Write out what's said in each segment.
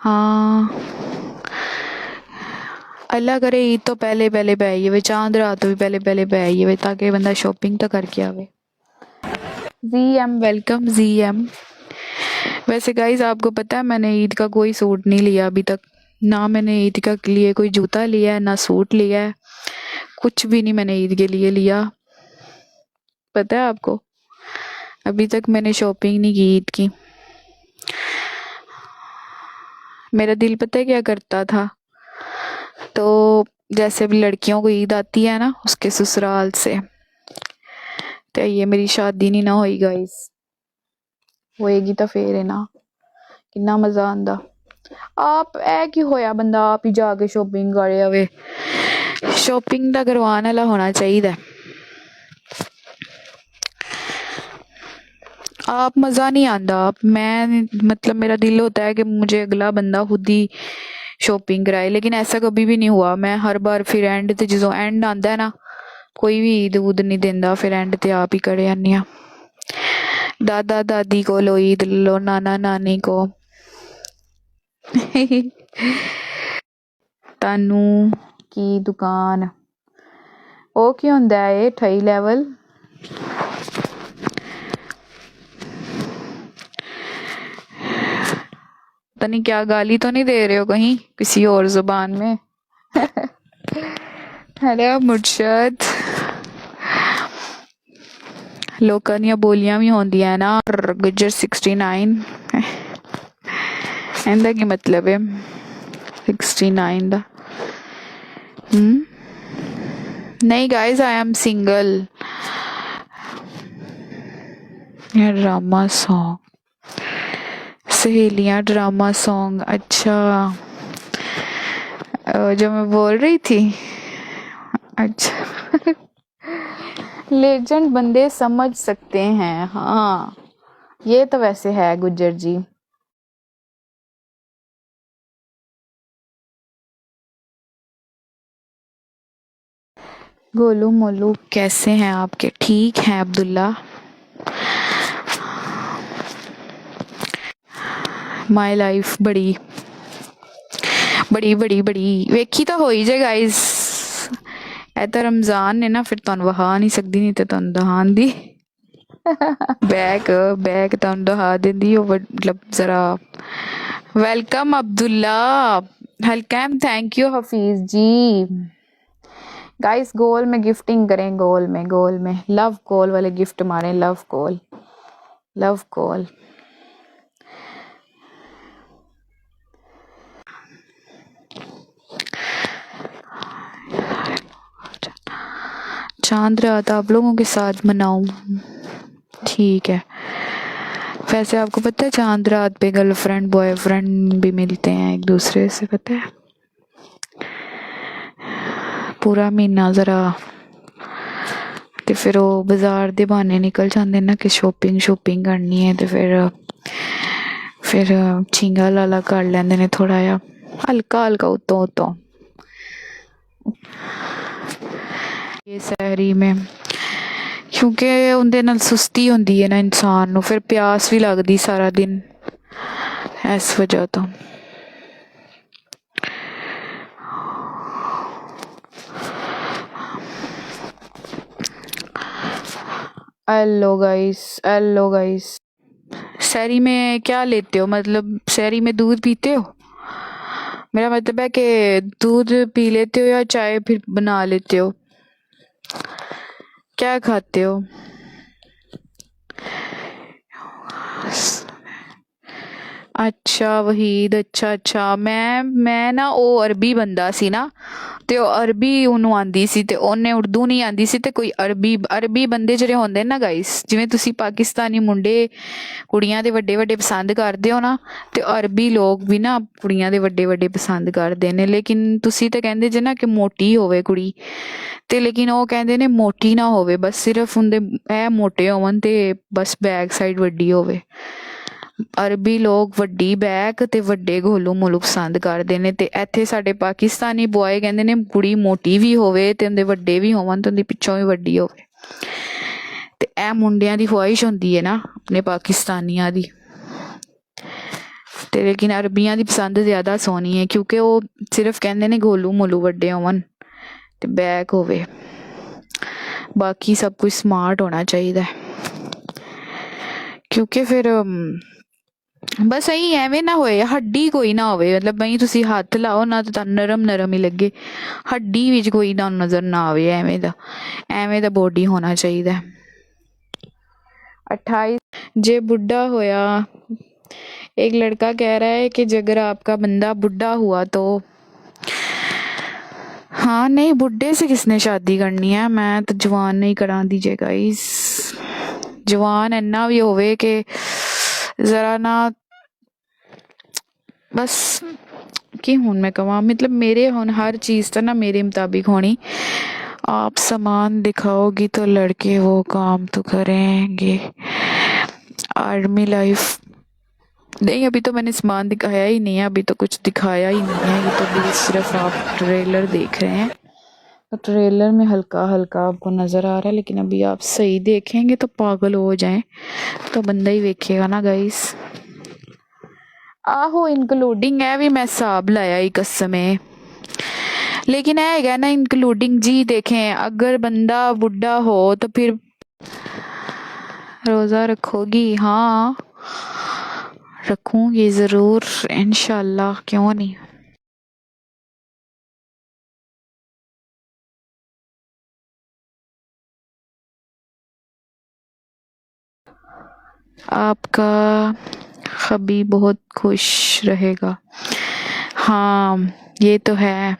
हाँ अल्लाह करे ईद तो पहले पहले पै आई है, चांद रात तो भी पहले पहले पै आई है, ताकि बंदा शॉपिंग तो करके आवे। G M welcome G M. वैसे गाइज आपको पता है मैंने ईद का कोई सूट नहीं लिया अभी तक, ना मैंने ईद का लिए कोई जूता लिया है ना सूट लिया है, कुछ भी नहीं मैंने ईद के लिए लिया। पता है आपको, अभी तक मैंने शॉपिंग नहीं की ईद की। मेरा दिल पता है क्या करता था, तो जैसे अभी लड़कियों को ईद आती है ना उसके ससुराल से, तो ये मेरी शादी नहीं ना होई गाइस, होएगी तो फिर है ना कितना मजा आंदा। आप ऐ की होया बंदा आप ही जाके शॉपिंग करे आवे, शॉपिंग दा करवाने वाला होना चाहिए। आप मजा नहीं आंदा, आप मैं मतलब मेरा दिल होता है कि मुझे अगला बंदा खुद ही शॉपिंग कराए, लेकिन ऐसा कभी भी नहीं हुआ। मैं हर बार फिर एंड ते जो एंड आंदा है ना, कोई भी ईद उद नहीं देंदा, फिर एंड ते आप ही करे आनी आ। दादा दादी को लो ईद लो, नाना नानी को तानू की दुकान ओ की हुंदा है ये 28 लेवल। पता नहीं क्या गाली तो नहीं दे रहे हो कहीं किसी और जुबान में। हेलो मुर्शद, लोकां दियां बोलियां भी होंदियां ना, गुज्जर 69 इंदा की मतलब है 69 दा। नहीं guys I am single. Drama song, सहेलियां ड्रामा सॉन्ग, अच्छा जो मैं बोल रही थी, अच्छा लेजेंड बंदे समझ सकते हैं, हाँ ये तो वैसे है गुज्जर जी। गोलू मोलू कैसे हैं आपके, ठीक हैं अब्दुल्ला। माई लाइफ बड़ी बड़ी बड़ी बड़ी वेखी तो हो ही जाए गाइस, ए तो रमजान ने ना, फिर तुहानू वहा नहीं सकती, नहीं तो तुहानू दहान दी बैक बैक तुहानू दहा देंदी मतलब जरा। Welcome Abdullah, welcome, thank you Hafeez ji. Guys goal में गिफ्टिंग करें, गोल में लव कॉल वाले गिफ्ट मारें, लव कॉल लव कॉल। चांद रात आप लोगों के साथ मनाऊं, ठीक है। वैसे आपको पता है चांद रात पे गर्लफ्रेंड बॉयफ्रेंड भी मिलते हैं एक दूसरे से, पता है। पूरा महीना जरा ते फिर वो बाजार दे बहाने निकल जाते ना कि शॉपिंग शॉपिंग करनी है, तो फिर छिंगा लाला कर लेंदे ने थोड़ा जा हल्का हल्का उतों उतों ये सहरी में, क्योंकि उनदे नाल सुस्ती होंदी है ना इंसान नू, फिर प्यास भी लगदी सारा दिन, इस वजह तो। हेलो गाइस, सहरी में क्या लेते हो, मतलब सहरी में दूध पीते हो? मेरा मतलब है कि दूध पी लेते हो या चाय फिर बना लेते हो, क्या खाते हो? अच्छा वहीद, अच्छा मैं ना ओ अरबी बंदा सी ना, ते ओ अरबी ਉਹਨੂੰ ਆਂਦੀ ਸੀ ਤੇ ਉਹਨੇ ਉਰਦੂ ਨਹੀਂ ਆਂਦੀ ਸੀ, ਤੇ ਕੋਈ ਅਰਬੀ ਬੰਦੇ ਜਿਹੜੇ ਹੁੰਦੇ ਨਾ ਗਾਇਸ, ਜਿਵੇਂ ਤੁਸੀਂ ਪਾਕਿਸਤਾਨੀ ਮੁੰਡੇ ਕੁੜੀਆਂ ਦੇ ਵੱਡੇ ਵੱਡੇ ਪਸੰਦ ਕਰਦੇ ਹੋ ਨਾ, ਤੇ ਅਰਬੀ ਲੋਕ ਵੀ ਨਾ ਕੁੜੀਆਂ ਦੇ ਵੱਡੇ ਵੱਡੇ ਪਸੰਦ ਕਰਦੇ ਨੇ। ਲੇਕਿਨ ਤੁਸੀਂ ਤਾਂ ਕਹਿੰਦੇ ਜੇ ਨਾ ਕਿ ਮੋਟੀ ਹੋਵੇ ਕੁੜੀ, ਤੇ ਲੇਕਿਨ ਉਹ ਕਹਿੰਦੇ ਨੇ ਮੋਟੀ ਨਾ ਹੋਵੇ, ਬਸ ਸਿਰਫ ਉਹਦੇ ਇਹ ਮੋਟੇ ਹੋਵਣ ਤੇ ਬਸ ਬੈਕ ਸਾਈਡ ਵੱਡੀ ਹੋਵੇ। ਅਰਬੀ ਲੋਕ ਵੱਡੀ ਬੈਕ ਤੇ ਵੱਡੇ ਗੋਲੂ ਮੋਲੂ ਪਸੰਦ ਕਰਦੇ ਨੇ, ਤੇ ਇੱਥੇ ਸਾਡੇ ਪਾਕਿਸਤਾਨੀ ਬੁਆਏ ਕਹਿੰਦੇ ਨੇ ਕੁੜੀ ਮੋਟੀ ਵੀ ਹੋਵੇ ਤੇ ਉਹਦੇ ਵੱਡੇ ਵੀ ਹੋਵਣ ਤੇ ਉਹਦੀ ਪਿੱਛੋਂ ਵੀ ਵੱਡੀ ਹੋਵੇ। ਤੇ ਇਹ ਮੁੰਡਿਆਂ ਦੀ ਖੁਆਇਸ਼ ਹੁੰਦੀ ਹੈ ਨਾ ਆਪਣੇ ਪਾਕਿਸਤਾਨੀਆਂ ਦੀ। ਤੇ ਲੇਕਿਨ ਅਰਬੀਆਂ ਦੀ ਪਸੰਦ ਜ਼ਿਆਦਾ ਸੋਹਣੀ ਹੈ, ਕਿਉਂਕਿ ਉਹ ਸਿਰਫ ਕਹਿੰਦੇ ਨੇ ਗੋਲੂ ਮੋਲੂ ਵੱਡੇ ਹੋਵਣ ਤੇ ਬੈਕ ਹੋਵੇ, ਬਾਕੀ ਸਭ ਕੁਝ ਸਮਾਰਟ ਹੋਣਾ ਚਾਹੀਦਾ ਹੈ। ਕਿਉਂਕਿ ਫਿਰ ਬਸ ਇਹੀ ਐਵੇਂ ਨਾ ਹੋਏ, ਹੱਡੀ ਕੋਈ ਨਾ ਹੋਵੇ, ਮਤਲਬ ਬਈ ਤੁਸੀਂ ਹੱਥ ਲਾਓ ਨਾ ਤਾਂ ਤੁਹਾਨੂੰ ਨਰਮ ਨਰਮ ਹੀ ਲੱਗੇ, ਹੱਡੀ ਵਿੱਚ ਕੋਈ ਨਾ ਨਜ਼ਰ ਨਾ ਆਵੇ, ਐਵੇਂ ਦਾ ਬੋਡੀ ਹੋਣਾ ਚਾਹੀਦਾ ਹੈ। 28 जे बुढ़ा होया, एक लड़का कह रहा है कि अगर आपका बंदा बुढ़ा हुआ तो, हाँ नहीं बुढ़े से किसने शादी करनी है, मैं तो जवान नहीं करा दीजिए गाइस, जवान इन्ना भी होवे कि जरा ना बस कि हुन मैं कहा, मतलब मेरे हुन हर चीज़ तो ना मेरे मुताबिक होनी, आप सामान दिखाओगी तो लड़के वो काम तो करेंगे। आर्मी लाइफ नहीं, अभी तो मैंने सामान दिखाया ही नहीं है, अभी तो कुछ दिखाया ही नहीं है, ये तो अभी सिर्फ आप ट्रेलर देख रहे हैं, तो ट्रेलर में हल्का हल्का आपको नज़र आ रहा है, लेकिन अभी आप सही देखेंगे तो पागल हो जाएं, तो बंदा ही देखेगा ना गाइस। आहो इंक्लूडिंग है भी मैं हिसाब लाया ही कसम है, लेकिन है ना इंक्लूडिंग जी, देखें अगर बंदा बुढ़ा हो तो फिर रोज़ा रखोगी? हाँ रखूंगी ज़रूर इंशाल्लाह, क्यों नहीं। आपका हबी बहुत खुश रहेगा, हाँ ये तो है।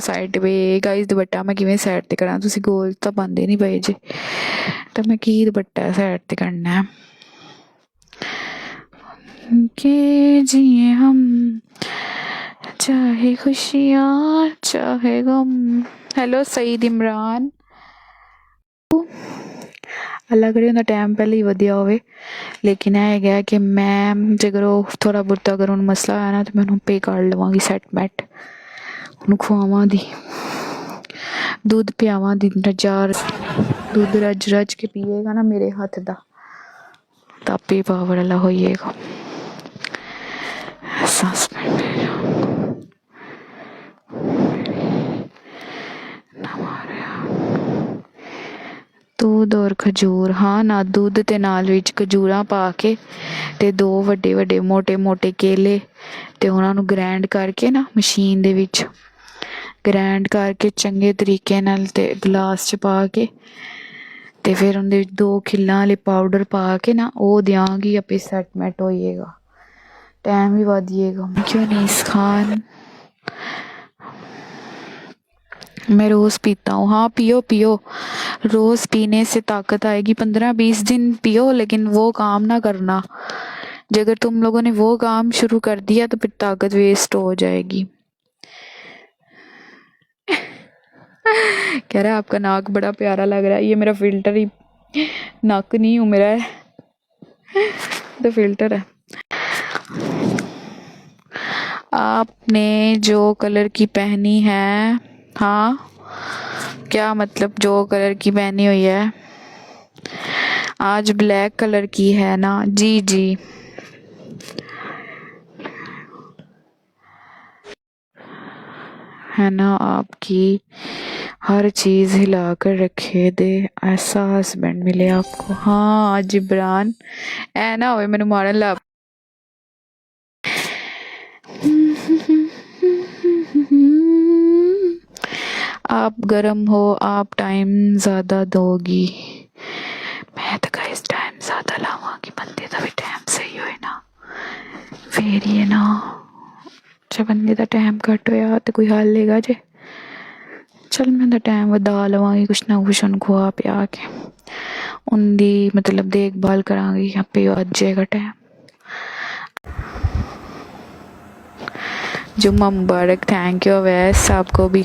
ਸਾਈਡ ਤੇ ਗਾਇਸ ਦੁਪੱਟਾ ਮੈਂ ਕਿਵੇਂ ਸਾਈਡ ਤੇ ਕਰਾਂ, ਤੁਸੀਂ ਗੋਲ ਤਾਂ ਪਾਉਂਦੇ ਨਹੀਂ ਪਏ ਜੇ, ਤਾਂ ਮੈਂ ਕੀ ਦੁਪੱਟਾ ਸਾਈਡ ਤੇ ਕਰਨਾ ਕਿ ਜੀਏ ਹਮ ਚਾਹੇ ਖੁਸ਼ੀਆਂ ਚਾਹੇ ਗਮ। ਹੈਲੋ ਸਈਦ ਇਮਰਾਨ, ਅੱਲਾ ਕਰੇ ਉਹਦਾ ਟਾਈਮ ਪਹਿਲੇ ਹੀ ਵਧੀਆ ਹੋਵੇ, ਲੇਕਿਨ ਇਹ ਹੈਗਾ ਕਿ ਮੈਂ ਜੇਕਰ ਉਹ ਥੋੜ੍ਹਾ ਬਹੁਤਾ ਅਗਰ ਉਹਨੂੰ ਮਸਲਾ ਆਇਆ ਨਾ ਤਾਂ ਮੈਂ ਉਹਨੂੰ ਪੇ ਕਰ ਲਵਾਂਗੀ ਸੈਟ ਮੈਟ, ਉਹਨੂੰ ਖਵਾਵਾਂ ਦੀ, ਦੁੱਧ ਪਿਆਵਾਂ ਦੀ, ਦੁੱਧ ਰੱਜ ਰੱਜ ਕੇ ਪੀਏਗਾ ਨਾ ਮੇਰੇ ਹੱਥ ਦਾ ਤਾਂ ਆਪੇ ਪਾਵਰ ਵਾਲਾ ਹੋਈਏਗਾ। सांस दूध और खजूर, हाँ ना दूध ते नाल विच खजूरां पा के ते 2 ਵੱਡੇ ਵੱਡੇ ਮੋਟੇ ਮੋਟੇ ਕੇਲੇ ਤੇ ਉਹਨਾਂ ਨੂੰ ਗ੍ਰਾਈਂਡ ਕਰਕੇ ਨਾ ਮਸ਼ੀਨ ਦੇ ਵਿੱਚ ਗ੍ਰਾਈਂਡ ਕਰਕੇ ਚੰਗੇ ਤਰੀਕੇ ਨਾਲ ਤੇ ਗਲਾਸ 'ਚ ਪਾ ਕੇ ਤੇ ਫਿਰ ਉਹਦੇ ਵਿੱਚ 2 ਖਿੱਲਾਂ ਵਾਲੇ ਪਾਊਡਰ ਪਾ ਕੇ ਨਾ ਉਹ ਦਿਆਂਗੀ, ਆਪੇ ਸੈਟਮੈਟ ਹੋਈਏਗਾ, टाइम भी वादिएगा। क्यों नहीं इस खान, मैं रोज़ पीता हूँ, हाँ पियो पियो, रोज़ पीने से ताकत आएगी, 15-20 दिन पियो, लेकिन वो काम ना करना, अगर तुम लोगों ने वो काम शुरू कर दिया तो फिर ताकत वेस्ट हो जाएगी। कह रहा है आपका नाक बड़ा प्यारा लग रहा है, ये मेरा फिल्टर ही, नाक नहीं हूँ मेरा है तो फिल्टर है। आपने जो कलर की पहनी है, हाँ क्या मतलब जो कलर की पहनी हुई है, आज ब्लैक कलर की है ना, जी जी है ना, आपकी हर चीज़ हिला कर रखे दे, ऐसा हस्बैंड मिले आपको। हाँ जिब्रान ऐ ना होवे मैनू मारन ला आप गर्म हो, आप टाइम ज़्यादा दोगी, मैं तो गाइस टाइम ज़्यादा लावांगी, बंदे का भी टाइम सही होए ना फिर ही है ना, जब बंदे का टाइम घट होया तो कोई हाल लेगा जे, चल मैं तो टाइम वधा लवांगी, कुछ ना कुछ उन्हें खुआ पिया के उनकी मतलब देखभाल करांगी, आपे वध जाएगा टाइम। जुम्मा मुबारक, थैंक यू अवैस, आपको भी।